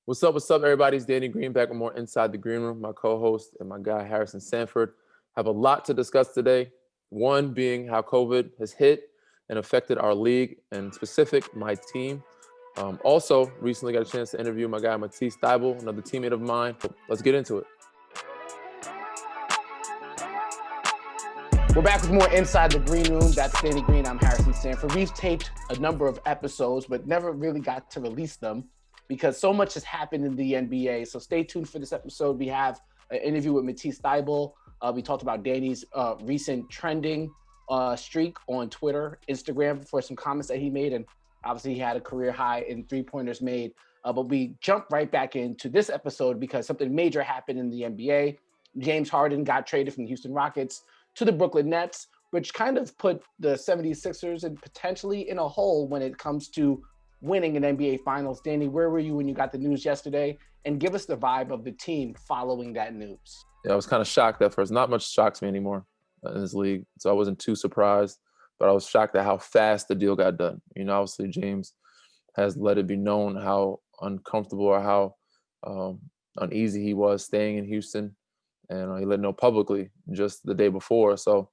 What's up, everybody? It's Danny Green back with more Inside the Green Room. My co-host and my guy, Harrison Sanford, have a lot to discuss today. One being how COVID has hit and affected our league, and specific, my team. Also, recently got a chance to interview my guy, Matisse Thybulle, another teammate of mine. Let's get into it. We're back with more Inside the Green Room. That's Danny Green. I'm Harrison Sanford. We've taped a number of episodes, but never really got to release them because so much has happened in the NBA. So stay tuned for this episode. We have an interview with Matisse Thybulle. We talked about Danny's recent trending streak on Twitter, Instagram, for some comments that he made. And obviously he had a career high in three-pointers made. But we jump right back into this episode because something major happened in the NBA. James Harden got traded from the Houston Rockets to the Brooklyn Nets, which kind of put the 76ers and potentially in a hole when it comes to winning an NBA Finals. Danny, where were you when you got the news yesterday? And give us the vibe of the team following that news. Yeah, I was kind of shocked at first. Not much shocks me anymore in this league, so I wasn't too surprised. But I was shocked at how fast the deal got done. You know, obviously James has let it be known how uncomfortable or how uneasy he was staying in Houston. And he let it know publicly just the day before. So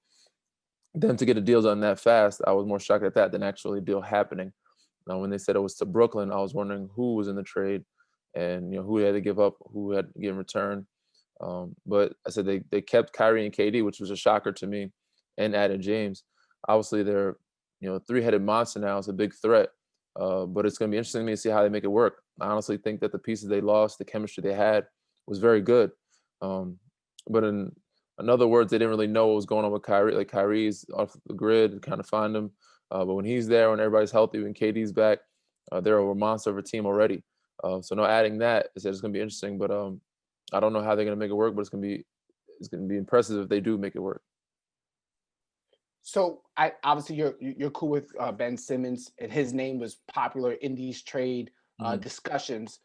then to get a deal done that fast, I was more shocked at that than actually a deal happening. Now, when they said it was to Brooklyn, I was wondering who was in the trade and, you know, who they had to give up, who had to get in return. But I said they kept Kyrie and KD, which was a shocker to me, and added James. Obviously, they're, you know, a three-headed monster now. It's a big threat. But it's going to be interesting to me to see how they make it work. I honestly think that the pieces they lost, the chemistry they had was very good. But in other words, they didn't really know what was going on with Kyrie. Like, Kyrie's off the grid, kind of find him. But when he's there, when everybody's healthy, when KD's back, they're a monster of a team already. So no adding that, it's going to be interesting. But I don't know how they're going to make it work, but it's going to be impressive if they do make it work. So obviously you're cool with Ben Simmons, and his name was popular in these trade discussions.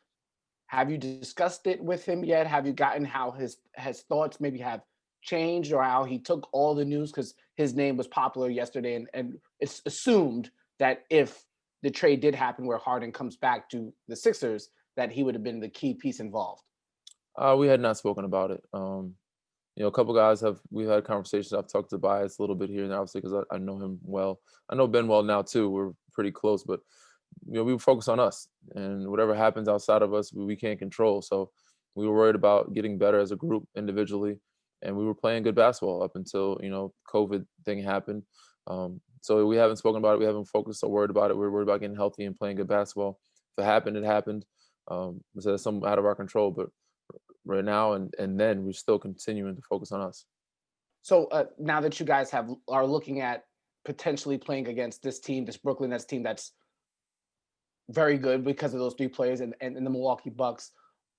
Have you discussed it with him yet? Have you gotten how his thoughts maybe have changed, or how he took all the news because his name was popular yesterday, and it's assumed that if the trade did happen where Harden comes back to the Sixers, that he would have been the key piece involved? We had not spoken about it. You know, a couple guys we've had conversations. I've talked to Bias a little bit here and there, obviously, because I know him well. I know Ben well now too. We're pretty close, but you know, we focus on us, and whatever happens outside of us, we can't control. So we were worried about getting better as a group individually, and we were playing good basketball up until, you know, COVID thing happened. So we haven't spoken about it. We haven't focused or worried about it. We're worried about getting healthy and playing good basketball. If it happened, it happened. So that's something out of our control, but right now and then we're still continuing to focus on us. So now that you guys are looking at potentially playing against this team, this Brooklyn Nets team that's very good because of those three players and the Milwaukee Bucks,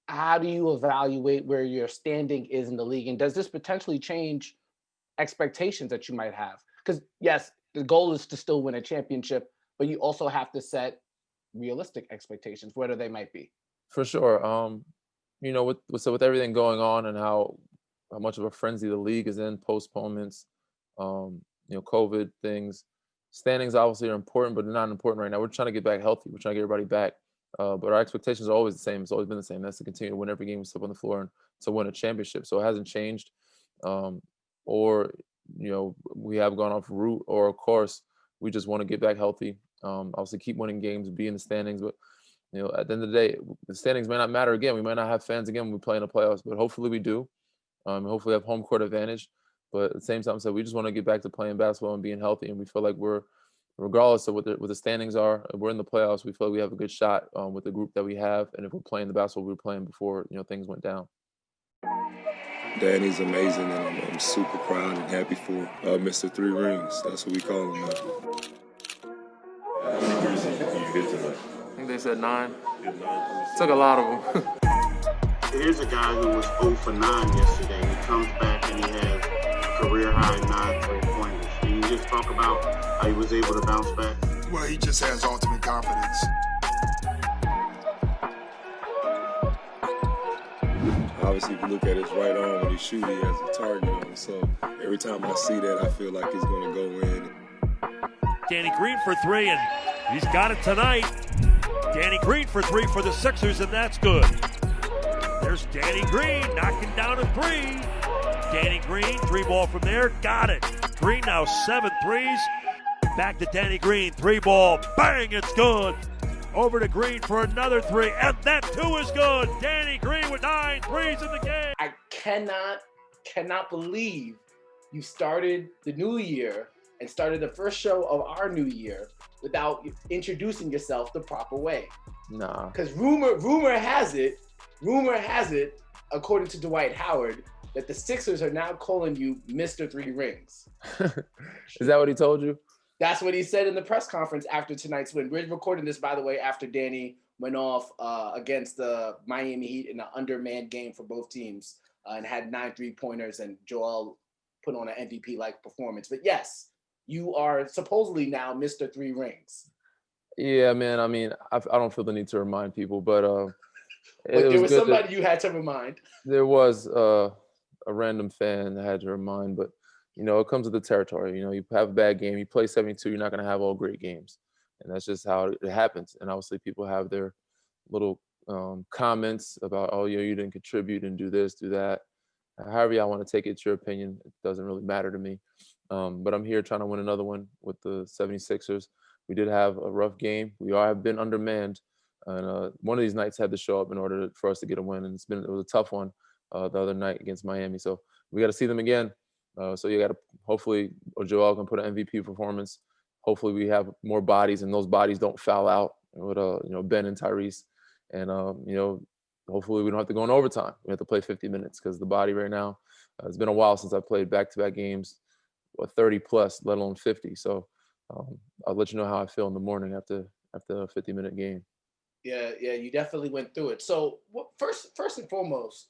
how do you evaluate where your standing is in the league? And does this potentially change expectations that you might have? Because yes, the goal is to still win a championship, but you also have to set realistic expectations, whatever they might be. For sure. You know, with everything going on and how much of a frenzy the league is in, postponements, you know, COVID things, standings obviously are important, but they're not important right now. We're trying to get back healthy. We're trying to get everybody back. But our expectations are always the same. It's always been the same. That's to continue to win every game we step on the floor and to win a championship. So it hasn't changed. Or, you know, we have gone off route, or of course, we just want to get back healthy. Obviously keep winning games, be in the standings. But, you know, at the end of the day, the standings may not matter again. We might not have fans again when we play in the playoffs, but hopefully we do. Hopefully have home court advantage. But at the same time, so we just want to get back to playing basketball and being healthy. And we feel like we're, regardless of what the standings are, we're in the playoffs. We feel like we have a good shot with the group that we have. And if we're playing the basketball we were playing before, you know, things went down. Danny's amazing, and I'm super proud and happy for Mr. Three Rings. That's what we call him now. I think they said 9. Took a lot of them. Here's a guy who was 0 for 9 yesterday. He comes back and he has a career-high 9 three-pointers. Can you just talk about how he was able to bounce back? Well, he just has ultimate confidence. Obviously, if you look at his right arm when he shoots, he has a target on. So every time I see that, I feel like he's going to go in. Danny Green for 3, and he's got it tonight. Danny Green for three for the Sixers, and that's good. There's Danny Green knocking down a three. Danny Green, three ball from there, got it. Green now 7 threes. Back to Danny Green, three ball, bang, it's good. Over to Green for another three, and that too is good. Danny Green with 9 threes in the game. I cannot believe you started the new year and started the first show of our new year without introducing yourself the proper way. Nah. Because rumor has it, according to Dwight Howard, that the Sixers are now calling you Mr. Three Rings. Is that what he told you? That's what he said in the press conference after tonight's win. We're recording this, by the way, after Danny went off against the Miami Heat in an undermanned game for both teams and had 9 3-pointers, and Joel put on an MVP-like performance. But yes, you are supposedly now Mr. Three Rings. Yeah, man. I mean, I don't feel the need to remind people, but there was somebody you had to remind. There was a random fan that had to remind, but you know, it comes with the territory. You know, you have a bad game, you play 72, you're not going to have all great games. And that's just how it happens. And obviously people have their little comments about, oh, you didn't contribute and do this, do that. However y'all want to take it, it's your opinion. It doesn't really matter to me. But I'm here trying to win another one with the 76ers. We did have a rough game. We all have been undermanned. And one of these nights had to show up in order for us to get a win. And it was a tough one the other night against Miami. So we got to see them again. So you got to hopefully Joel can put an MVP performance. Hopefully we have more bodies and those bodies don't foul out with Ben and Tyrese. And hopefully we don't have to go in overtime. We have to play 50 minutes because the body right now, it's been a while since I played back-to-back games, 30 plus, let alone 50. So I'll let you know how I feel in the morning after a 50-minute game. Yeah, you definitely went through it. So first and foremost,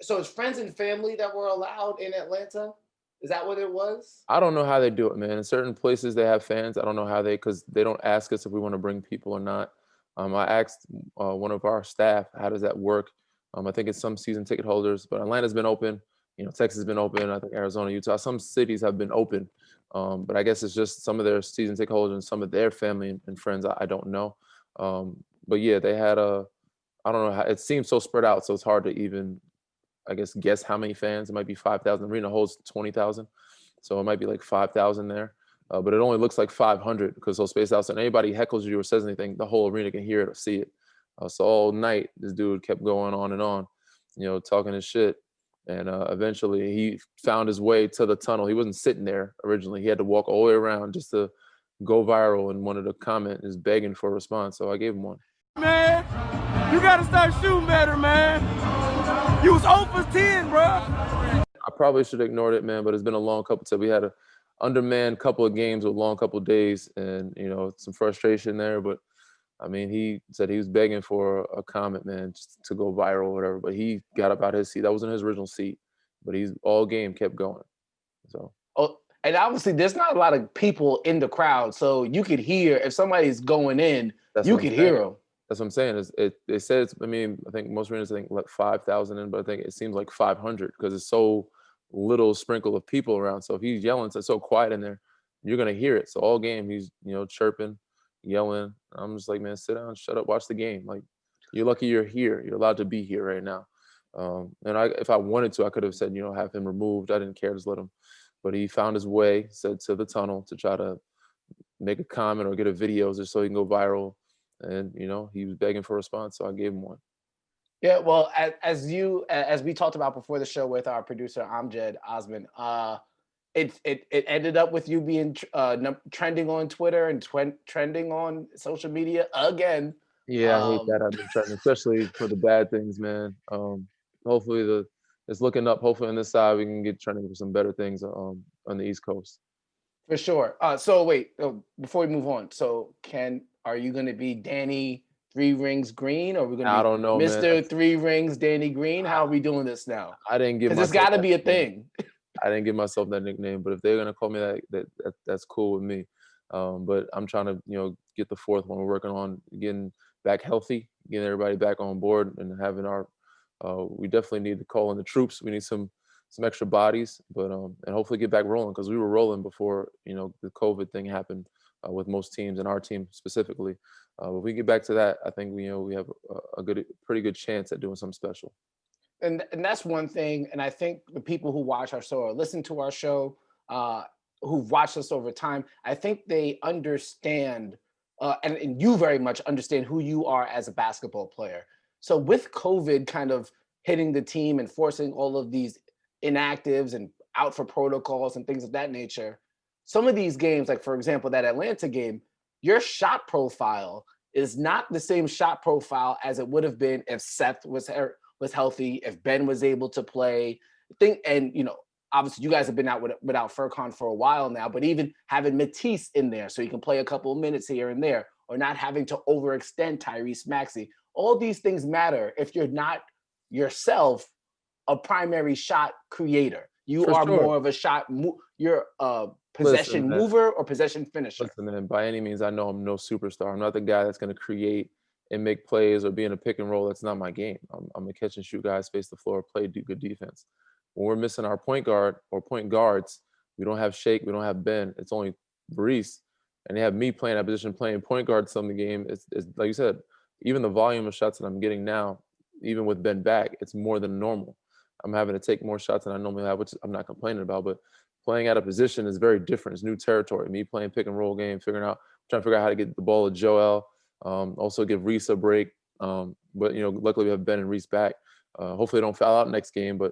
so it's friends and family that were allowed in Atlanta? Is that what it was? I don't know how they do it, man. In certain places they have fans. I don't know how because they don't ask us if we want to bring people or not. I asked one of our staff, how does that work? I think it's some season ticket holders, but Atlanta's been open. Texas has been open. I think Arizona, Utah, some cities have been open. But I guess it's just some of their season ticket holders and some of their family and friends. I don't know. But yeah, they had I don't know how, it seems so spread out. So it's hard to even, I guess how many fans. It might be 5,000. The arena holds 20,000. So it might be like 5,000 there. But it only looks like 500 because those spaced out. So anybody heckles you or says anything, the whole arena can hear it or see it. So all night, this dude kept going on and on, talking his shit. And eventually he found his way to the tunnel. He wasn't sitting there originally. He had to walk all the way around just to go viral. And wanted to comment is begging for a response. So I gave him one. Man, you got to start shooting better, man. You was 0 for 10, bro. I probably should have ignored it, man, but it's been a long couple of. We had a undermanned couple of games with long couple of days and, some frustration there. But, I mean, he said he was begging for a comment, man, just to go viral or whatever. But he got up out his seat. That wasn't his original seat. But he's all game kept going. So. Oh, and obviously there's not a lot of people in the crowd. So you could hear, if somebody's going in, you could hear them. That's what I'm saying. It says, I think most arenas let 5,000 in, but I think it seems like 500 because it's so little sprinkle of people around. So if he's yelling, it's so quiet in there, you're going to hear it. So all game, he's, chirping, yelling. I'm just like, man, sit down, shut up, watch the game. Like, you're lucky you're here. You're allowed to be here right now. And if I wanted to, I could have said, have him removed. I didn't care, just let him. But he found his way, said to the tunnel to try to make a comment or get a video just so he can go viral. And, he was begging for a response, so I gave him one. Yeah, well, as we talked about before the show with our producer, Amjad Osman, it ended up with you being trending on Twitter and trending on social media again. Yeah, I hate that. I've been trending, especially for the bad things, man. Hopefully it's looking up. Hopefully on this side, we can get trending for some better things on the East Coast. For sure. So wait, before we move on, so are you going to be Danny 3 Rings Green, or are we going to be I don't know, Mr. man. 3 Rings Danny Green? How are we doing this now? I didn't give myself. Because it's got to be a thing. I didn't give myself that nickname, but if they're going to call me that's cool with me. But I'm trying to, get the 4th one. We're working on getting back healthy, getting everybody back on board, and having we definitely need to call in the troops. We need some extra bodies, but and hopefully get back rolling because we were rolling before the COVID thing happened with most teams and our team specifically. If we get back to that, I think we have pretty good chance at doing something special. And that's one thing. And I think the people who watch our show or listen to our show, who've watched us over time, I think they understand, and you very much understand who you are as a basketball player. So with COVID kind of hitting the team and forcing all of these inactives and out for protocols and things of that nature, some of these games, like for example, that Atlanta game, your shot profile is not the same shot profile as it would have been if Seth was healthy, if Ben was able to play. And obviously you guys have been out without Furkan for a while now, but even having Matisse in there so you can play a couple of minutes here and there, or not having to overextend Tyrese Maxey. All these things matter if you're not yourself a primary shot creator. You are more of a shot. You're a possession mover or possession finisher. Listen, man, by any means, I know I'm no superstar. I'm not the guy that's going to create and make plays or be in a pick and roll. That's not my game. I'm a catch and shoot guy, space the floor, play, do good defense. When we're missing our point guard or point guards, we don't have Shake, we don't have Ben. It's only Brees, and they have me playing that position, playing point guard some of the game. It's like you said, even the volume of shots that I'm getting now, even with Ben back, it's more than normal. I'm having to take more shots than I normally have, which I'm not complaining about, but playing at a position is very different. It's new territory. Me playing pick and roll game, trying to figure out how to get the ball to Joel, also give Reese a break. But luckily we have Ben and Reese back. Hopefully they don't foul out next game, but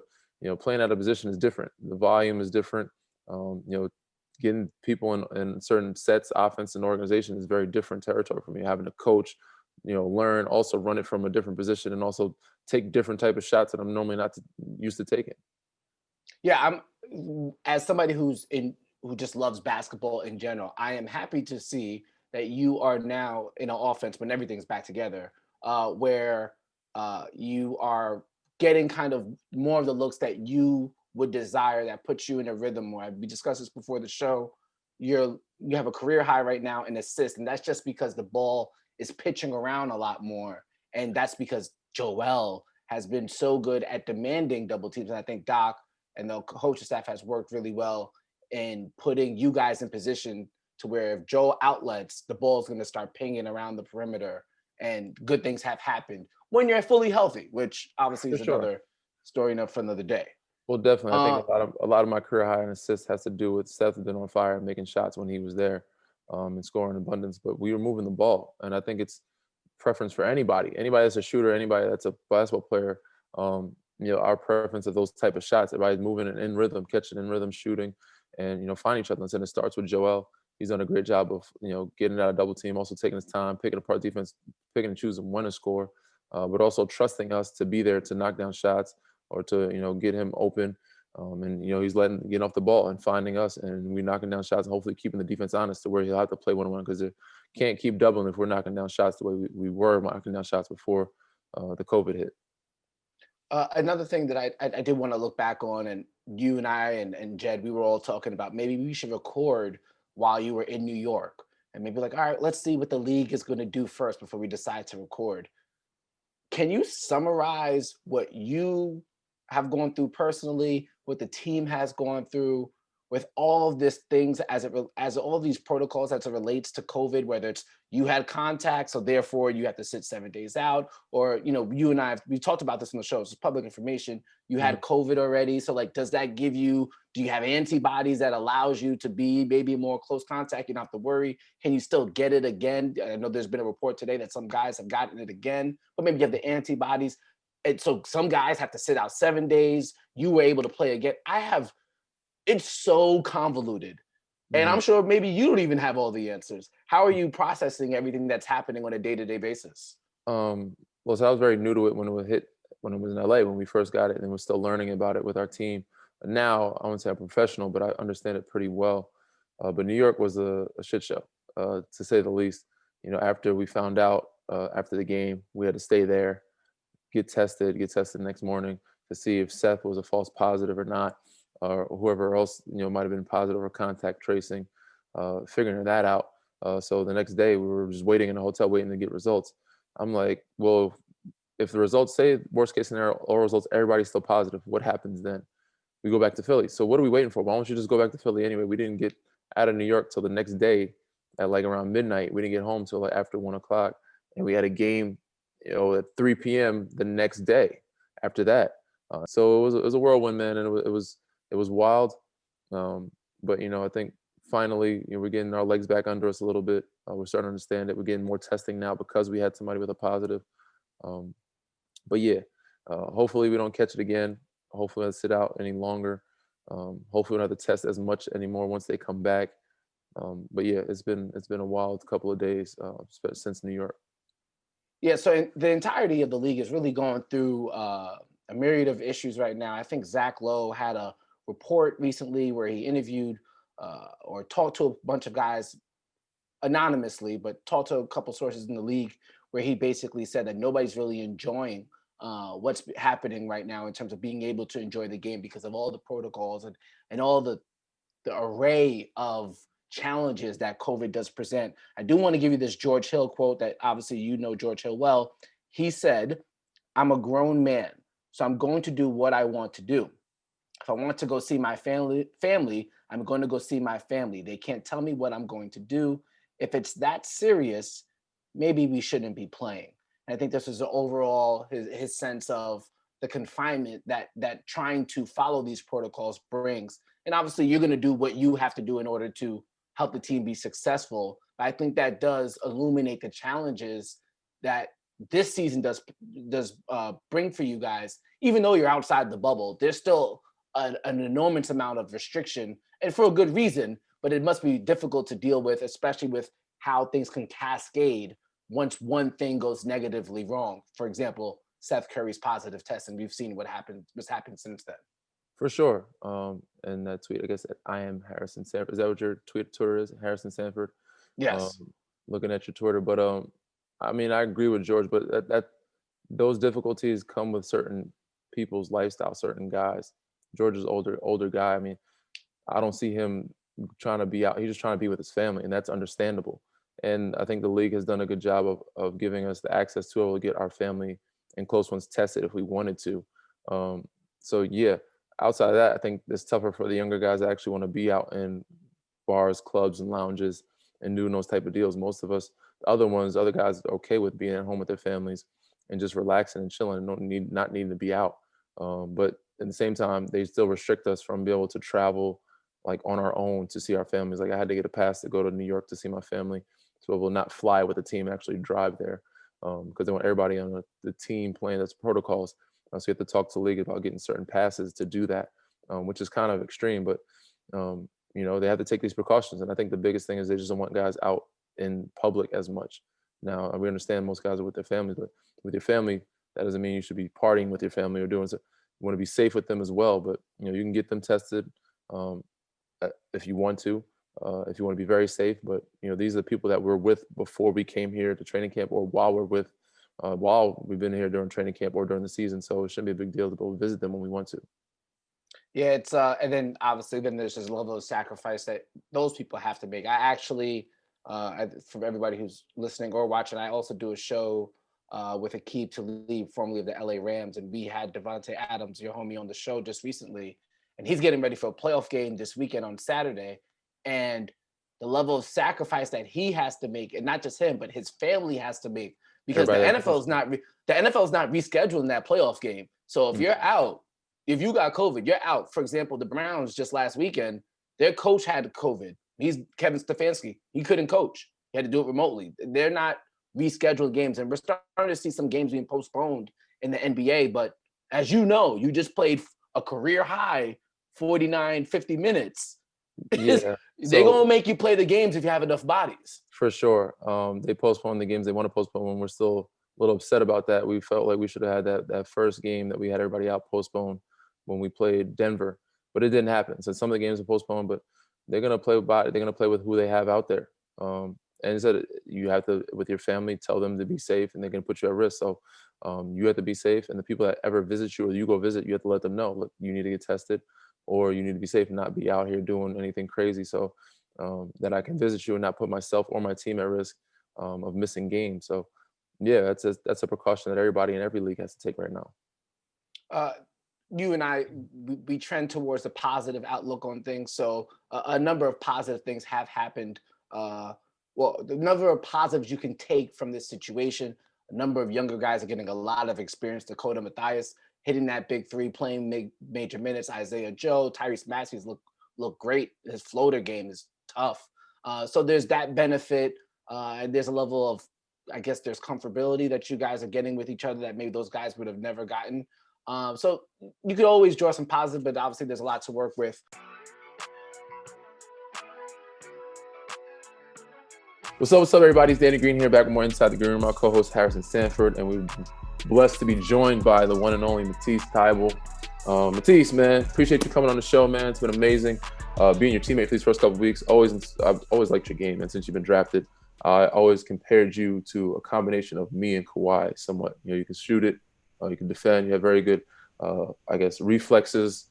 playing at a position is different. The volume is different. Getting people in certain sets, offense and organization is very different territory for me. Having to coach, learn, also run it from a different position, and also take different type of shots that I'm normally not used to taking. Yeah, as somebody who just loves basketball in general, I am happy to see that you are now in an offense when everything's back together, where you are getting kind of more of the looks that you would desire, that puts you in a rhythm more. We discussed this before the show. You have a career high right now in assists, and that's just because the ball is pitching around a lot more, and that's because Joel has been so good at demanding double teams. And I think Doc and the coaching staff has worked really well in putting you guys in position to where if Joel outlets, the ball is going to start pinging around the perimeter, and good things have happened when you're fully healthy, which obviously is another story enough for another day. Well, definitely. I think a lot of my career high in assists has to do with Seth has been on fire and making shots when he was there, and scoring abundance. But we were moving the ball, and I think it's preference for anybody that's a shooter, anybody that's a basketball player. Our preference of those type of shots. Everybody's moving in rhythm, catching in rhythm, shooting, and finding each other. And it starts with Joel. He's done a great job of getting out of double team, also taking his time, picking apart defense, picking and choosing when to score, but also trusting us to be there to knock down shots or to get him open. And he's getting off the ball and finding us, and we knocking down shots and hopefully keeping the defense honest to where he'll have to play one-on-one, because they can't keep doubling if we're knocking down shots the way we were knocking down shots before the COVID hit. Another thing that I did want to look back on, and you and I and Jed, we were all talking about maybe we should record while you were in New York, and maybe like, all right, let's see what the league is going to do first before we decide to record. Can you summarize what you have gone through personally, what the team has gone through with all of these things as all of these protocols as it relates to COVID, whether it's you had contact, so therefore you have to sit 7 days out, or, you and I, we talked about this on the show, it's public information, you had COVID already. So like, do you have antibodies that allows you to be maybe more close contact? You don't have to worry. Can you still get it again? I know there's been a report today that some guys have gotten it again, but maybe you have the antibodies. And so some guys have to sit out 7 days. You were able to play again. It's so convoluted. And I'm sure maybe you don't even have all the answers. How are you processing everything that's happening on a day-to-day basis? So I was very new to it when it was in LA, when we first got it, and we're still learning about it with our team. Now, I wouldn't say I'm professional, but I understand it pretty well. But New York was a shit show, to say the least. After we found out, after the game, we had to stay there, get tested the next morning to see if Seth was a false positive or not, or whoever else might have been positive, or contact tracing, figuring that out. So the next day we were just waiting in a hotel, waiting to get results. I'm like, well, if the results say worst case scenario, all results, everybody's still positive, what happens then? We go back to Philly. So what are we waiting for? Why don't you just go back to Philly anyway? We didn't get out of New York till the next day at like around midnight. We didn't get home till like after 1 o'clock. and we had a game, at 3 p.m. the next day after that. So it was a whirlwind, man, and it was wild. But I think finally we're getting our legs back under us a little bit. We're starting to understand it. We're getting more testing now because we had somebody with a positive. But yeah, hopefully we don't catch it again. Hopefully I sit out any longer. Hopefully we don't have to test as much anymore once they come back. But yeah, it's been a wild couple of days since New York. Yeah, so the entirety of the league is really going through a myriad of issues right now. I think Zach Lowe had a report recently where he interviewed or talked to a bunch of guys anonymously, but talked to a couple sources in the league where he basically said that nobody's really enjoying what's happening right now in terms of being able to enjoy the game because of all the protocols and all the array of challenges that COVID does present. I do want to give you this George Hill quote that obviously you know George Hill well. He said, "I'm a grown man, so I'm going to do what I want to do. If I want to go see my family, I'm going to go see my family. They can't tell me what I'm going to do. If it's that serious, maybe we shouldn't be playing." And I think this is overall his sense of the confinement that trying to follow these protocols brings. And obviously you're going to do what you have to do in order to help the team be successful. But I think that does illuminate the challenges that this season does bring for you guys. Even though you're outside the bubble, there's still an enormous amount of restriction, and for a good reason, but it must be difficult to deal with, especially with how things can cascade once one thing goes negatively wrong. For example, Seth Curry's positive test, and we've seen what's happened since then. For sure. And that tweet, I guess, I am Harrison Sanford. Is that what your Twitter is? Harrison Sanford? Yes. Looking at your Twitter. But I mean, I agree with George, but that those difficulties come with certain people's lifestyle, certain guys. George is older guy. I mean, I don't see him trying to be out. He's just trying to be with his family, and that's understandable. And I think the league has done a good job of giving us the access to be able to get our family and close ones tested if we wanted to. So yeah, outside of that, I think it's tougher for the younger guys that actually want to be out in bars, clubs, and lounges and doing those type of deals. Most of us, the other guys are okay with being at home with their families and just relaxing and chilling and not needing to be out. But at the same time, they still restrict us from being able to travel like on our own to see our families. Like I had to get a pass to go to New York to see my family, so I will not fly with the team and actually drive there because they want everybody on the team playing those protocols. So you have to talk to the league about getting certain passes to do that, which is kind of extreme. But they have to take these precautions, and I think the biggest thing is they just don't want guys out in public as much. Now we understand most guys are with their families, but with your family, that doesn't mean you should be partying with your family or doing so. You want to be safe with them as well, but you can get them tested if you want to. If you want to be very safe, but these are the people that we're with before we came here to training camp, or while we've been here during training camp or during the season. So it shouldn't be a big deal to go visit them when we want to. Yeah, it's and then obviously then there's this level of sacrifice that those people have to make. I actually, for everybody who's listening or watching, I also do a show with Aqib Talib, formerly of the LA Rams, and we had Devontae Adams, your homie, on the show just recently, and he's getting ready for a playoff game this weekend on Saturday. And the level of sacrifice that he has to make, and not just him, but his family has to make, because the NFL is not rescheduling that playoff game. So if you're out, if you got COVID, you're out. For example, the Browns just last weekend, their coach had COVID. He's Kevin Stefanski. He couldn't coach. He had to do it remotely. They're not rescheduled games, and we're starting to see some games being postponed in the NBA. But as you know, you just played a career high 49, 50 minutes. Yeah, they're gonna make you play the games if you have enough bodies. For sure. They postponed the games they want to postpone, and we're still a little upset about that. We felt like we should have had that first game that we had everybody out postponed when we played Denver, but it didn't happen. So some of the games are postponed, but they're gonna play with body. They're gonna play with who they have out there. And instead, you have to, with your family, tell them to be safe, and they're gonna put you at risk. So you have to be safe, and the people that ever visit you or you go visit, you have to let them know, look, you need to get tested, or you need to be safe and not be out here doing anything crazy, so that I can visit you and not put myself or my team at risk of missing games. So yeah, that's a precaution that everybody in every league has to take right now. You and I, we trend towards a positive outlook on things. So a number of positive things have happened well, the number of positives you can take from this situation. A number of younger guys are getting a lot of experience. Dakota Mathias hitting that big three, playing major minutes. Isaiah Joe, Tyrese Maxey's look great. His floater game is tough. So there's that benefit, and there's a level of, I guess, there's comfortability that you guys are getting with each other that maybe those guys would have never gotten. So you could always draw some positive, but obviously there's a lot to work with. What's up, everybody? It's Danny Green here, back with more Inside the Green Room. My co-host Harrison Sanford, and we're blessed to be joined by the one and only Matisse Thybulle. Matisse, man, appreciate you coming on the show, man. It's been amazing being your teammate for these first couple of weeks. I've always liked your game, and since you've been drafted, I always compared you to a combination of me and Kawhi. Somewhat, you can shoot it, you can defend, you have very good, I guess, reflexes.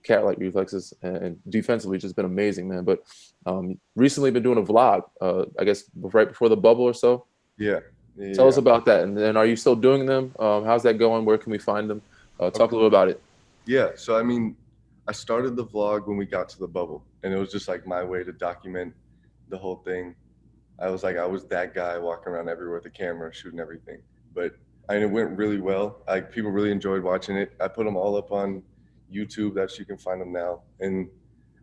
Cat-like reflexes, and defensively just been amazing, man. But recently been doing a vlog, I guess right before the bubble or so. Yeah. Tell us about that. And then, are you still doing them? How's that going? Where can we find them? Talk a little about it. Yeah. So, I mean, I started the vlog when we got to the bubble, and it was just like my way to document the whole thing. I was that guy walking around everywhere with a camera, shooting everything. But I mean, it went really well. Like, people really enjoyed watching it. I put them all up on YouTube, that you can find them now. And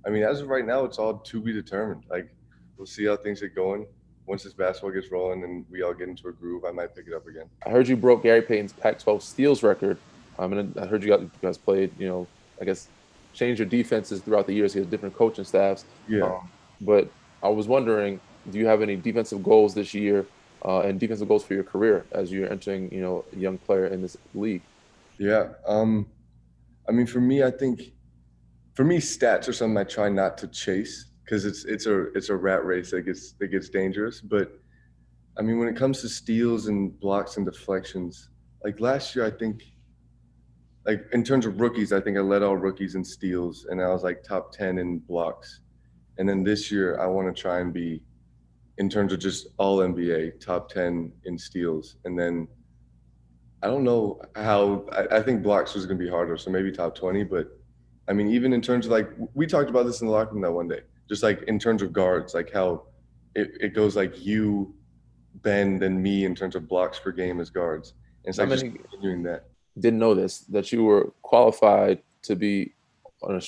I mean, as of right now, it's all to be determined. Like, we'll see how things get going. Once this basketball gets rolling and we all get into a groove, I might pick it up again. I heard you broke Gary Payton's Pac-12 steals record. And I heard you guys played, I guess, changed your defenses throughout the years. You had different coaching staffs. Yeah. But I was wondering, do you have any defensive goals this year and defensive goals for your career as you're entering, a young player in this league? Yeah. I mean, for me, stats are something I try not to chase because it's a rat race that gets dangerous. But I mean, when it comes to steals and blocks and deflections, like last year, I think, like in terms of rookies, I think I led all rookies in steals, and I was like top 10 in blocks. And then this year, I want to try and be, in terms of just all NBA, top 10 in steals, and then I don't know how. I think blocks was going to be harder, so maybe top 20. But I mean, even in terms of, like, we talked about this in the locker room that one day, just like in terms of guards, like how it goes like you, Ben, then me in terms of blocks per game as guards. And so just continuing that. Didn't know this, that you were qualified to be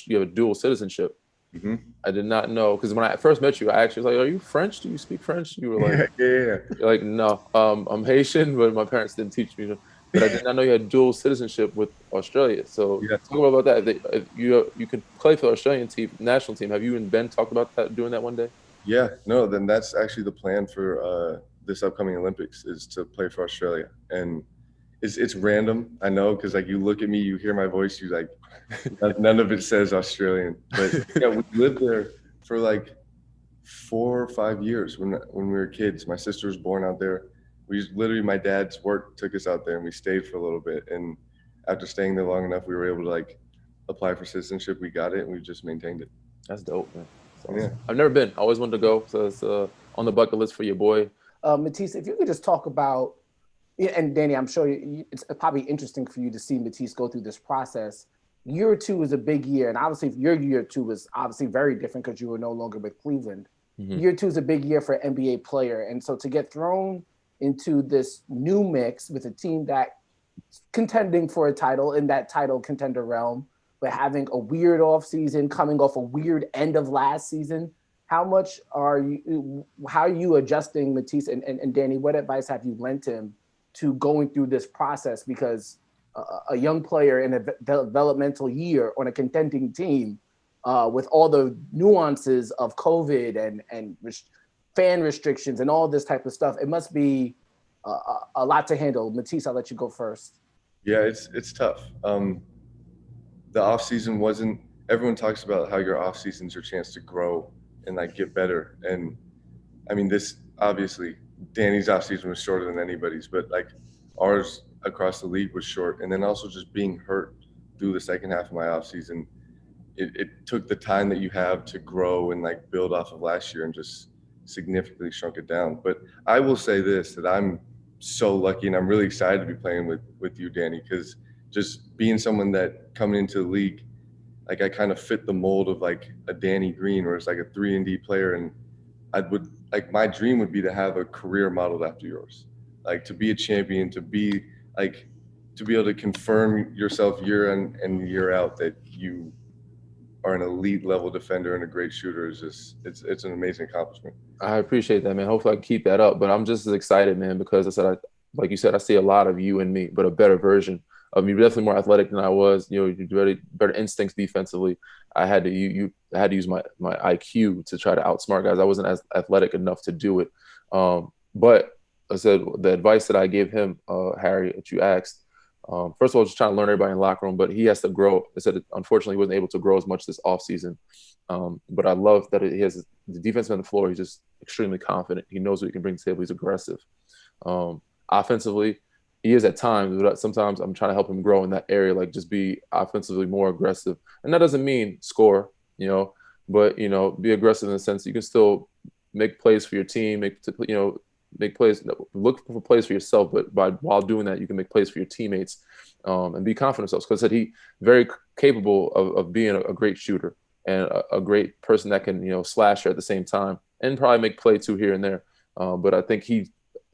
you have a dual citizenship. Mm-hmm. I did not know, because when I first met you, I actually was like, "Are you French? Do you speak French?" You were like, yeah. You're like, "No, I'm Haitian, but my parents didn't teach me." But I did not know you had dual citizenship with Australia. So talk about that. If you can play for the Australian team, national team. Have you and Ben talked about that, doing that one day? Yeah, no. Then that's actually the plan for this upcoming Olympics, is to play for Australia. And it's random, I know, because like you look at me, you hear my voice, you like none of it says Australian. But yeah, we lived there for like 4 or 5 years when we were kids. My sister was born out there. My dad's work took us out there, and we stayed for a little bit. And after staying there long enough, we were able to like apply for citizenship. We got it, and we just maintained it. That's dope, man. Awesome. Yeah. I've never been. I always wanted to go. So it's on the bucket list for your boy. Matisse, if you could just talk about, and Danny, I'm sure it's probably interesting for you to see Matisse go through this process. Year 2 is a big year, and obviously your year 2 was obviously very different because you were no longer with Cleveland. Mm-hmm. Year 2 is a big year for an NBA player, and so to get thrown into this new mix with a team that's contending for a title in that title contender realm, but having a weird offseason, coming off a weird end of last season, how are you adjusting, Matisse, and Danny, what advice have you lent him to going through this process? Because a young player in a developmental year on a contending team with all the nuances of COVID and fan restrictions and all this type of stuff, it must be a lot to handle. Matisse, I'll let you go first. Yeah, it's tough. The off season wasn't. Everyone talks about how your off season's your chance to grow and like get better. And I mean, this obviously Danny's off season was shorter than anybody's, but like ours across the league was short. And then also just being hurt through the second half of my off season, it took the time that you have to grow and like build off of last year and just significantly shrunk it down. But I will say this, that I'm so lucky and I'm really excited to be playing with you, Danny, because just being someone that coming into the league, like I kind of fit the mold of like a Danny Green, where it's like a 3-and-D player, and I would like my dream would be to have a career modeled after yours, like to be a champion, to be like, to be able to confirm yourself year in and year out that you are an elite level defender and a great shooter is just, it's an amazing accomplishment. I appreciate that, man. Hopefully I can keep that up. But I'm just as excited, man, because like you said, I see a lot of you in me, but a better version of me. Definitely more athletic than I was. You know, you better instincts defensively. I had to use my IQ to try to outsmart guys. I wasn't as athletic enough to do it. But I said the advice that I gave him, Harry, that you asked. First of all, just trying to learn everybody in the locker room, but he has to grow. I said, unfortunately, he wasn't able to grow as much this offseason. But I love that he has the defense on the floor. He's just extremely confident. He knows what he can bring to the table. He's aggressive. Offensively, he is at times, but sometimes I'm trying to help him grow in that area, like just be offensively more aggressive. And that doesn't mean score, but, be aggressive in the sense you can still make plays for your team, make plays, look for plays for yourself, but while doing that, you can make plays for your teammates and be confident in themselves. Because I said he very capable of being a great shooter and a great person that can, slasher at the same time and probably make play too here and there. But I think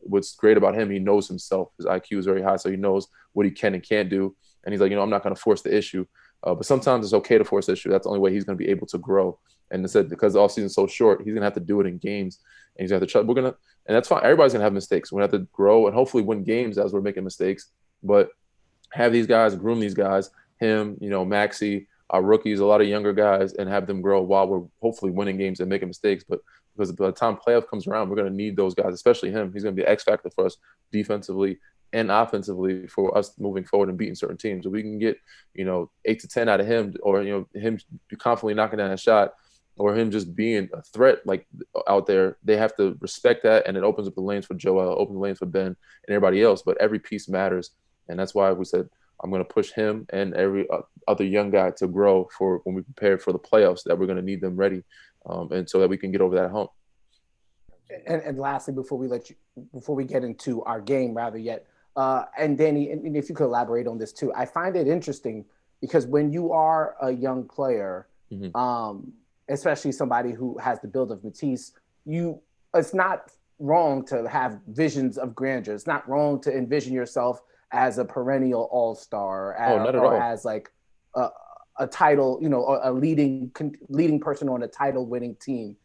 what's great about him, he knows himself. His IQ is very high, so he knows what he can and can't do. And he's like, I'm not going to force the issue. But sometimes it's okay to force the issue. That's the only way he's going to be able to grow. And I said, because the offseason is so short, he's going to have to do it in games. And he's going to have to try. And that's fine. Everybody's going to have mistakes. We're going to have to grow and hopefully win games as we're making mistakes. But have these guys, groom these guys, him, Maxey, our rookies, a lot of younger guys, and have them grow while we're hopefully winning games and making mistakes. But because by the time playoff comes around, we're going to need those guys, especially him. He's going to be an X factor for us defensively and offensively for us moving forward and beating certain teams. If we can get, 8 to 10 out of him, or, him confidently knocking down a shot, or him just being a threat like out there, they have to respect that, and it opens up the lanes for Joel, opens the lanes for Ben and everybody else. But every piece matters, and that's why we said I'm going to push him and every other young guy to grow for when we prepare for the playoffs, that we're going to need them ready, and so that we can get over that hump. And lastly, before we get into our game, and Danny, and if you could elaborate on this too, I find it interesting because when you are a young player, especially somebody who has the build of Matisse, it's not wrong to have visions of grandeur. It's not wrong to envision yourself as a perennial all-star, as like a title, a leading person on a title-winning team.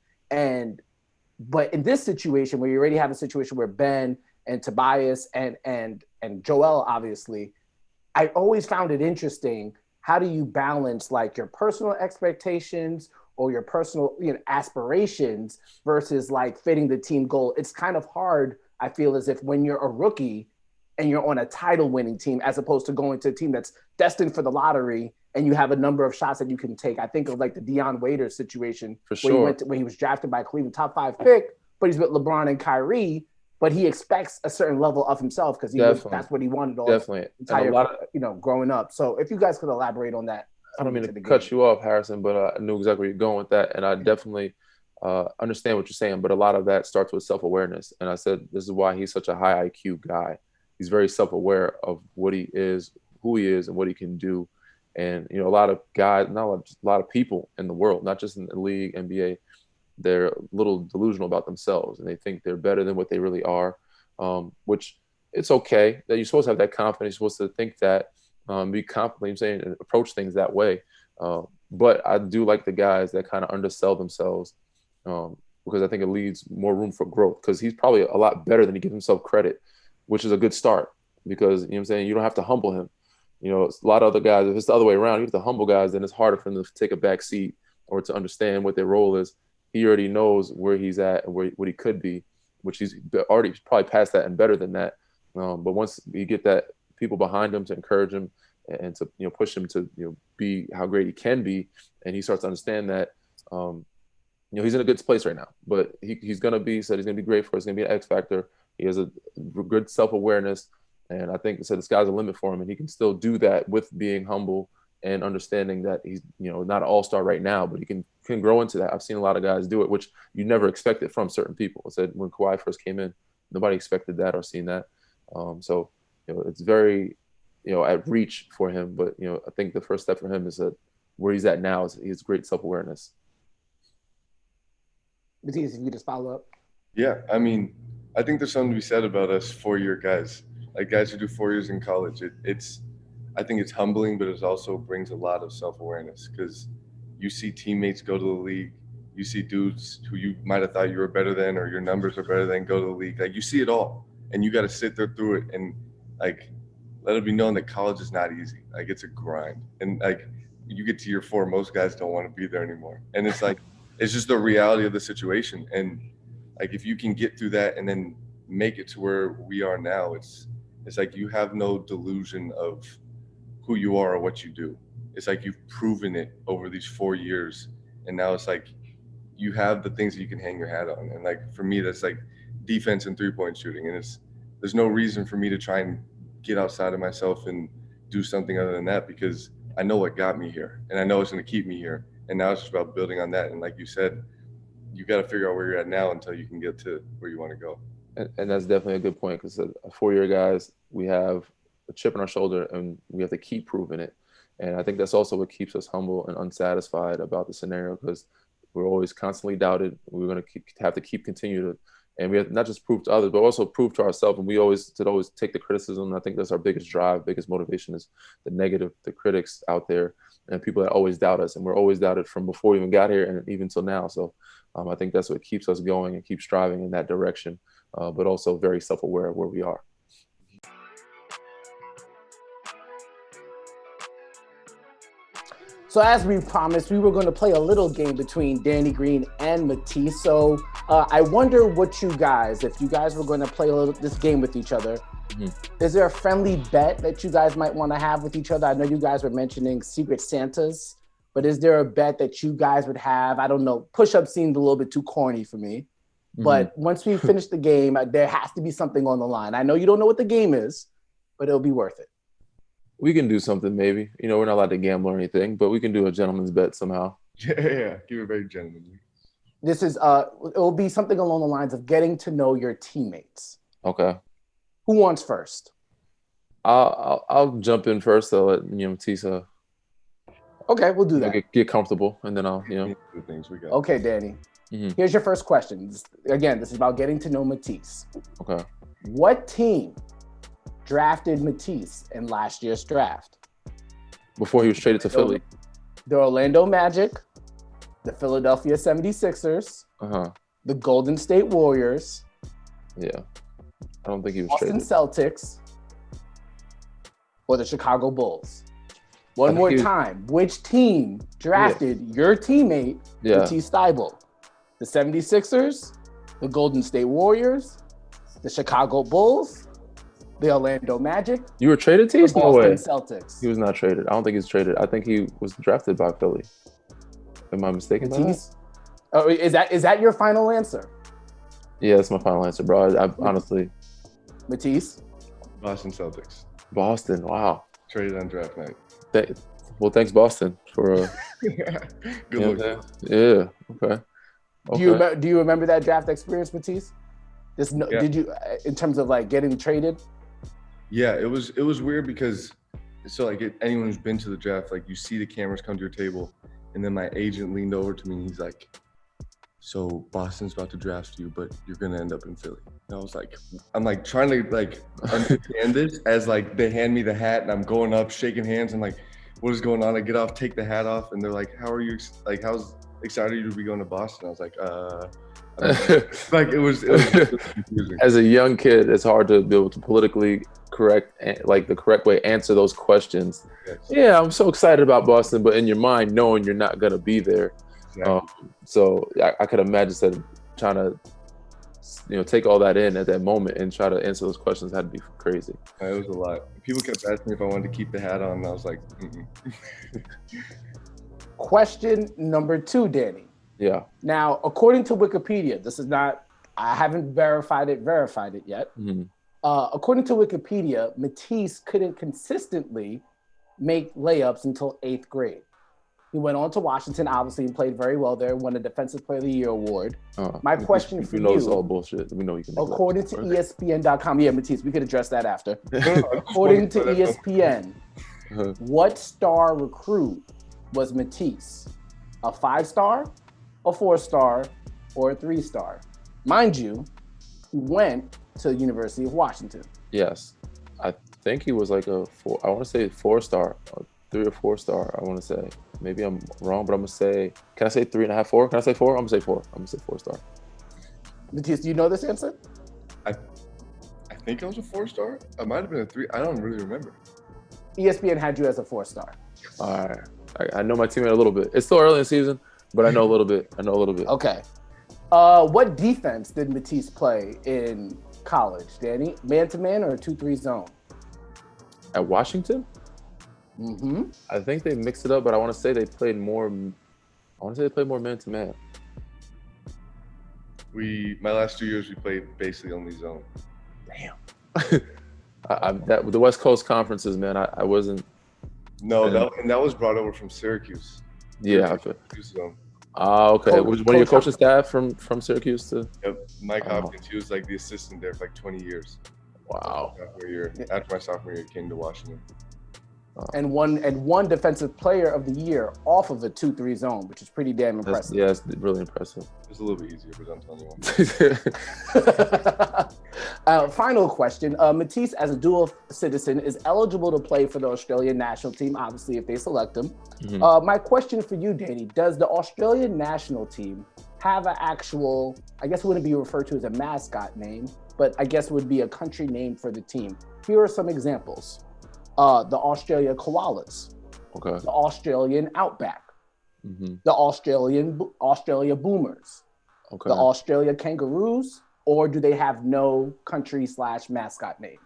But in this situation, where you already have a situation where Ben and Tobias and Joel, obviously, I always found it interesting. How do you balance like your personal expectations or your personal aspirations versus like fitting the team goal? It's kind of hard, I feel, as if when you're a rookie and you're on a title winning team, as opposed to going to a team that's destined for the lottery and you have a number of shots that you can take. I think of like the Deion Waiters situation, for sure, where he was drafted by Cleveland, top 5 pick, but he's with LeBron and Kyrie, but he expects a certain level of himself because that's what he wanted all entire, growing up. So if you guys could elaborate on that. I don't mean to cut you off, Harrison, but I knew exactly where you're going with that. And I definitely understand what you're saying, but a lot of that starts with self-awareness. And I said, this is why he's such a high IQ guy. He's very self-aware of what he is, who he is, and what he can do. And, a lot of guys, a lot of people in the world, not just in the league, NBA, they're a little delusional about themselves and they think they're better than what they really are, which it's okay that you're supposed to have that confidence. You're supposed to think that, be confident, and approach things that way. But I do like the guys that kind of undersell themselves because I think it leaves more room for growth, because he's probably a lot better than he gives himself credit, which is a good start, because, you don't have to humble him. A lot of other guys, if it's the other way around, you have to humble guys, then it's harder for them to take a back seat or to understand what their role is. He already knows where he's at and what he could be, which he's already probably past that and better than that. But once you get that people behind him to encourage him and to push him to be how great he can be, and he starts to understand that he's in a good place right now. But he's gonna be great for us. He's gonna be an X factor. He has a good self-awareness, and I think the sky's the limit for him, and he can still do that with being humble and understanding that he's not an all-star right now, but he can grow into that. I've seen a lot of guys do it, which you never expected from certain people. I said when Kawhi first came in, nobody expected that or seen that. So it's very at reach for him, but I think the first step for him is where he's at now is he has great self-awareness. Matisse, if you just follow up. Yeah, I mean, I think there's something to be said about us 4-year guys, like guys who do 4 years in college. I think it's humbling, but it also brings a lot of self-awareness because you see teammates go to the league, you see dudes who you might have thought you were better than or your numbers are better than go to the league. Like you see it all, and you got to sit there through it and like let it be known that college is not easy. Like it's a grind, and like you get to year 4, most guys don't want to be there anymore, and it's like it's just the reality of the situation. And like if you can get through that and then make it to where we are now, it's like you have no delusion of who you are or what you do. It's like you've proven it over these 4 years, and now it's like you have the things that you can hang your hat on. And like for me, that's like defense and 3-point shooting, and there's no reason for me to try and get outside of myself and do something other than that because I know what got me here, and I know it's going to keep me here. And now it's just about building on that. And like you said, you got to figure out where you're at now until you can get to where you want to go. And that's definitely a good point because 4-year guys, we have a chip on our shoulder and we have to keep proving it. And I think that's also what keeps us humble and unsatisfied about the scenario because we're always constantly doubted. We're going to have to keep continue to, and we have not just prove to others, but also prove to ourselves. And we always take the criticism. I think that's our biggest drive, biggest motivation is the negative, the critics out there and people that always doubt us. And we're always doubted from before we even got here and even till now. So I think that's what keeps us going and keeps striving in that direction, but also very self-aware of where we are. So as we promised, we were going to play a little game between Danny Green and Matisse. So I wonder what you guys, if you guys were going to play this game with each other, is there a friendly bet that you guys might want to have with each other? I know you guys were mentioning Secret Santas, but is there a bet that you guys would have? I don't know. Push-up seemed a little bit too corny for me. But once we finish the game, there has to be something on the line. I know you don't know what the game is, but it'll be worth it. We can do something maybe. You know, we're not allowed to gamble or anything, but we can do a gentleman's bet somehow. Yeah. Keep it very gentlemanly. This is, it will be something along the lines of getting to know your teammates. Okay. Who wants first? I'll jump in first. I'll let Matisse. Okay, we'll do that. Get comfortable, and then I'll The things we got. Okay, Danny. Here's your first question. Again, this is about getting to know Matisse. Okay. What team drafted Matisse in last year's draft? Before he was traded to Philly. The Orlando Magic, the Philadelphia 76ers, the Golden State Warriors. Yeah. I don't think he was Boston traded. Celtics, or the Chicago Bulls. One more time. Which team drafted your teammate, Matisse Thybulle? The 76ers, the Golden State Warriors, the Chicago Bulls, the Orlando Magic. You were traded, Tease? No way. Celtics. He was not traded. I don't think he's traded. I think he was drafted by Philly. Am I mistaken by that? Oh, is that your final answer? Yeah, that's my final answer, bro. I honestly. Matisse? Boston Celtics. Boston, wow. Traded on draft night. Well, thanks, Boston, for Good luck. Yeah, okay. Do you remember that draft experience, Matisse? Did you, in terms of like getting traded? Yeah, it was weird because anyone who's been to the draft, like you see the cameras come to your table, and then my agent leaned over to me and he's like, "So Boston's about to draft you, but you're gonna end up in Philly." And I was like, I'm like trying to like understand this as like they hand me the hat and I'm going up shaking hands and like, what is going on? I get off, take the hat off, and they're like, "How are you? Like, how's excited you to be going to Boston?" I was like, like it was confusing. As a young kid, it's hard to be able to politically the correct way answer those questions. Yes. Yeah, I'm so excited about Boston, but in your mind, knowing you're not gonna be there. Exactly. So I could imagine that trying to, take all that in at that moment and try to answer those questions had to be crazy. It was a lot. People kept asking me if I wanted to keep the hat on, and I was like, Question number 2, Danny. Yeah. Now, according to Wikipedia, I haven't verified it yet. According to Wikipedia, Matisse couldn't consistently make layups until 8th grade. He went on to Washington, obviously, and played very well there, won a Defensive Player of the Year award. My question for you... We know it's all bullshit. We know you can make according to ESPN.com... Yeah, Matisse, we could address that after. According to ESPN, what star recruit was Matisse? A 5-star, a 4-star, or a 3-star? Mind you, he went to the University of Washington. Yes. I think he was like I want to say 4-star, 3 or 4-star, I want to say. Maybe I'm wrong, but I'm going to say, can I say 3.5, 4? Can I say 4? I'm going to say 4. I'm going to say 4-star. Matisse, do you know this answer? I think I was a 4-star. I might have been a 3. I don't really remember. ESPN had you as a 4-star. All right. I know my teammate a little bit. It's still early in the season, but I know a little bit. Okay. What defense did Matisse play in college, Danny? Man-to-man or 2-3 zone? At Washington? Mm-hmm. I think they mixed it up, but I want to say they played more man-to-man. My last 2 years, we played basically only zone. Damn. The West Coast conferences, man, I wasn't. No, that was brought over from Syracuse. Yeah. Zone. Okay. Was one of your coaching staff from Syracuse too? Yep. Mike Hopkins. He was like the assistant there for like 20 years. Wow. After my sophomore year, came to Washington. And won defensive player of the year off of a 2-3 zone, which is pretty damn impressive. It's really impressive. It's a little bit easier, but I'm telling you one. Final question. Matisse, as a dual citizen, is eligible to play for the Australian national team, obviously, if they select him. Mm-hmm. My question for you, Danny, does the Australian national team have an actual, I guess it wouldn't be referred to as a mascot name, but I guess it would be a country name for the team? Here are some examples. The Australia Koalas, okay. The Australian Outback, mm-hmm. the Australia Boomers, okay. the Australia Kangaroos, or do they have no country/mascot name?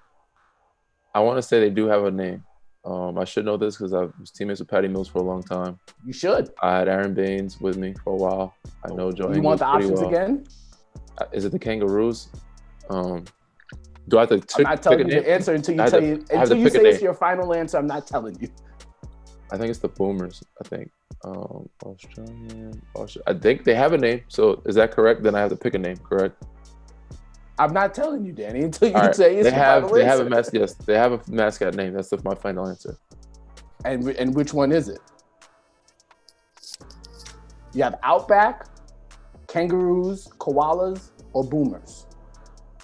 I want to say they do have a name. I should know this because I was teammates with Patty Mills for a long time. You should. I had Aaron Baines with me for a while. I know Joe. You want the options again? Is it the Kangaroos? Do I have to I'm not telling you the answer until you say it's your final answer. I'm not telling you. I think it's the Boomers. I think Australian. I think they have a name. So is that correct? Then I have to pick a name. Correct? I'm not telling you, Danny, until you say it's your final answer. Yes, they have a mascot name. That's my final answer. And which one is it? You have Outback, Kangaroos, Koalas, or Boomers?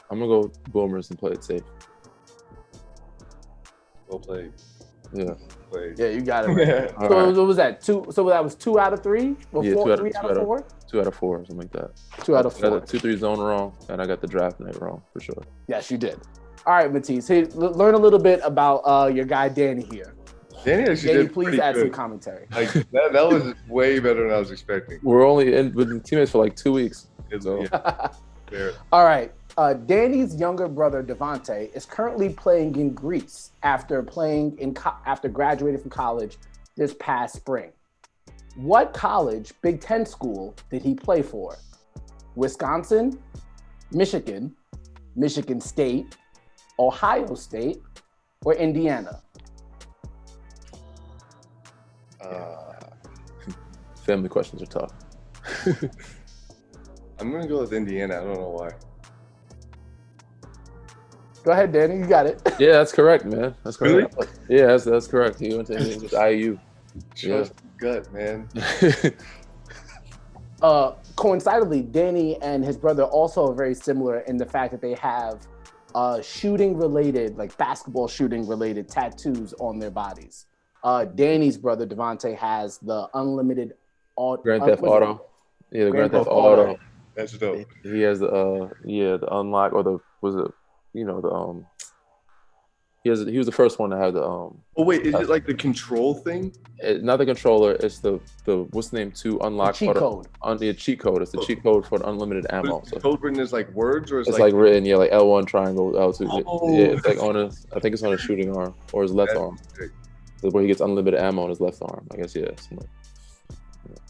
I'm gonna go with Boomers and play it safe. Well played. Yeah. Yeah, you got it. Right. So what was that? 2. So that was 2 out of 3. Or yeah, 3 out of 4. 2 out of 4, something like that. 2 out of 4. I got the 2-3 zone wrong, and I got the draft night wrong for sure. Yes, you did. All right, Matisse. Hey, learn a little bit about your guy Danny here. Danny did please add some commentary. Like that was way better than I was expecting. We're only with teammates for like 2 weeks. So. Yeah. All right. Danny's younger brother Devontae is currently playing in Greece after graduating from college this past spring. What college, Big Ten school, did he play for? Wisconsin, Michigan, Michigan State, Ohio State, or Indiana? Family questions are tough. I'm gonna go with Indiana. I don't know why. Go ahead, Danny. You got it. Yeah, that's correct, man. That's correct. Really? Yeah, that's correct. He went to IU. Trust gut, man. Coincidentally, Danny and his brother also are very similar in the fact that they have shooting-related, like basketball shooting-related tattoos on their bodies. Danny's brother Devontae has the unlimited Grand Theft Auto. Yeah, the Grand Theft Auto. That's dope. He has the unlock, or he was the first one to have the Oh wait, is it like the control thing? Not the controller. It's the what's the name to unlock the cheat code. The cheat code. It's the cheat code for the unlimited ammo. Is the code written as like words, or it's like written like L1 triangle L2. Oh. Yeah, it's like I think it's on his shooting arm or his left arm. Where he gets unlimited ammo on his left arm. I guess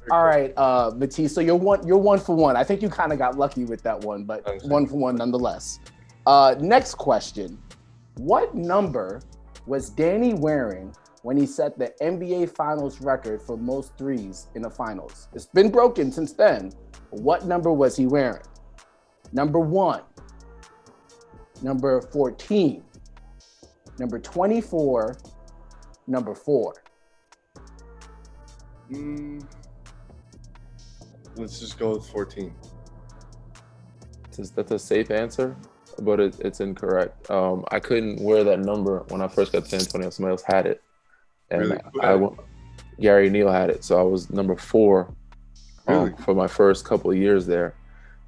All right, Matisse. So you're 1 for 1. I think you kind of got lucky with that one, but 1 for 1 nonetheless. Next question. What number was Danny wearing when he set the NBA Finals record for most threes in the finals? It's been broken since then. But what number was he wearing? Number 1, number 14, number 24, number 4. Let's just go with 14. That's a safe answer, but it's incorrect. I couldn't wear that number when I first got to San Antonio. Somebody else had it, and Really? Gary Neal had it, so I was number 4 for my first couple of years there.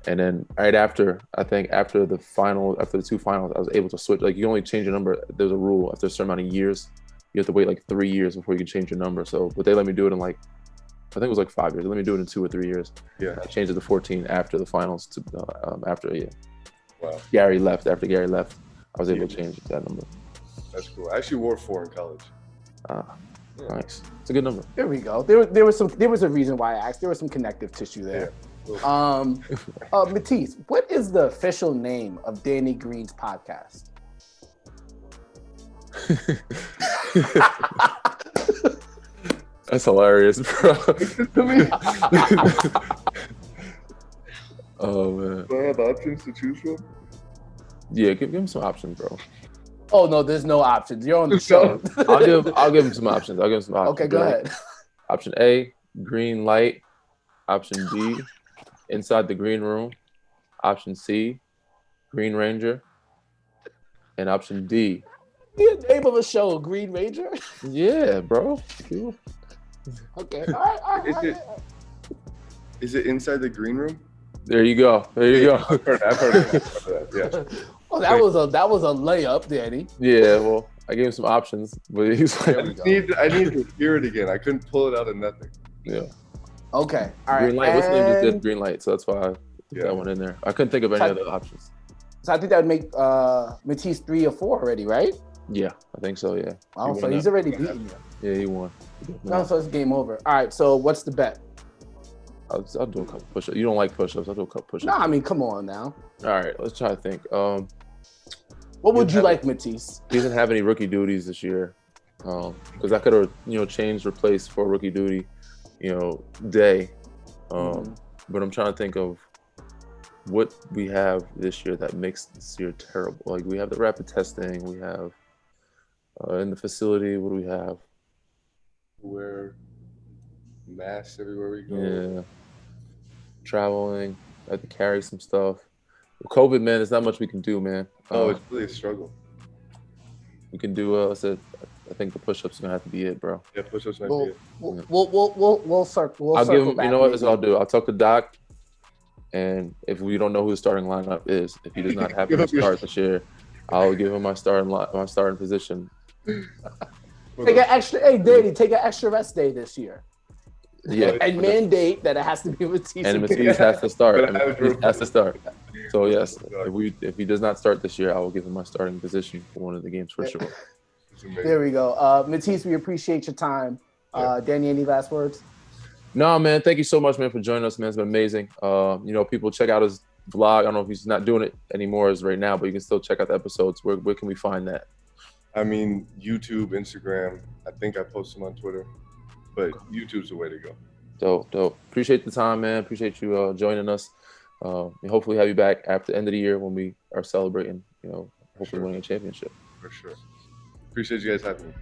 And then right after, I think after the 2 finals, I was able to switch. Like, you only change your number. There's a rule after a certain amount of years. You have to wait like 3 years before you can change your number. So, but they let me do it in like, I think it was like 5 years. They let me do it in 2 or 3 years. Yeah. I changed it to 14 after the finals. Wow. Gary left. After Gary left, I was able to change that number. That's cool. I actually wore 4 in college. Nice. It's a good number. There we go. There was a reason why I asked. There was some connective tissue there. Yeah. Matisse, what is the official name of Danny Green's podcast? That's hilarious, bro. Oh man. Do I have options to choose from? Yeah, give him some options, bro. Oh no, there's no options. You're on the show. I'll give him some options. Okay, go ahead. Option A, green light. Option B, inside the green room. Option C, Green Ranger. And option D. The name of a show, Green Ranger? Yeah, bro. Okay. All right. Is it inside the green room? There you go. I've heard that. Yeah. Oh, that was a layup, Danny. Yeah, well, I gave him some options, but he's like, I need to hear it again. I couldn't pull it out of nothing. Yeah. Okay. All right. Green light. What's the name? Just did green light, so that's why I put that one in there. I couldn't think of any other options. So I think that would make Matisse 3 or 4 already, right? Yeah, I think so. Yeah. Oh, so he's already beaten you. Yeah, he won. No, so it's game over. All right. So what's the bet? I'll do a couple push-ups. You don't like push-ups? I'll do a couple push-ups. No, I mean, come on now. All right, let's try to think. What would you like, Matisse? He doesn't have any rookie duties this year, because I could have replaced for rookie duty, day. But I'm trying to think of what we have this year that makes this year terrible. Like, we have the rapid testing. We have in the facility. What do we have? Wear masks everywhere we go. Yeah. Traveling. I have to carry some stuff. With COVID, man, there's not much we can do, man. It's really a struggle. We can do. I think the push-ups are gonna have to be it, bro. Yeah, push-ups might be it. We'll circle. I'll give him. You know what? This is what I'll do. I'll talk to Doc, and if we don't know who the starting lineup is, if he does not happen to start this year, I'll give him my starting position. Take an extra. Hey, Danny, take an extra rest day this year. Yeah, and mandate that it has to be Matisse. And Matisse has to start. So yes, if he does not start this year, I will give him my starting position for one of the games for sure. There we go. Matisse, we appreciate your time. Danny, any last words? No, man. Thank you so much, man, for joining us, man. It's been amazing. People check out his vlog. I don't know if he's not doing it anymore as right now, but you can still check out the episodes. Where can we find that? I mean, YouTube, Instagram. I think I post them on Twitter, but YouTube's the way to go. Dope. Appreciate the time, man. Appreciate you joining us. Hopefully have you back after the end of the year when we are celebrating, hopefully winning a championship. For sure. Appreciate you guys having me.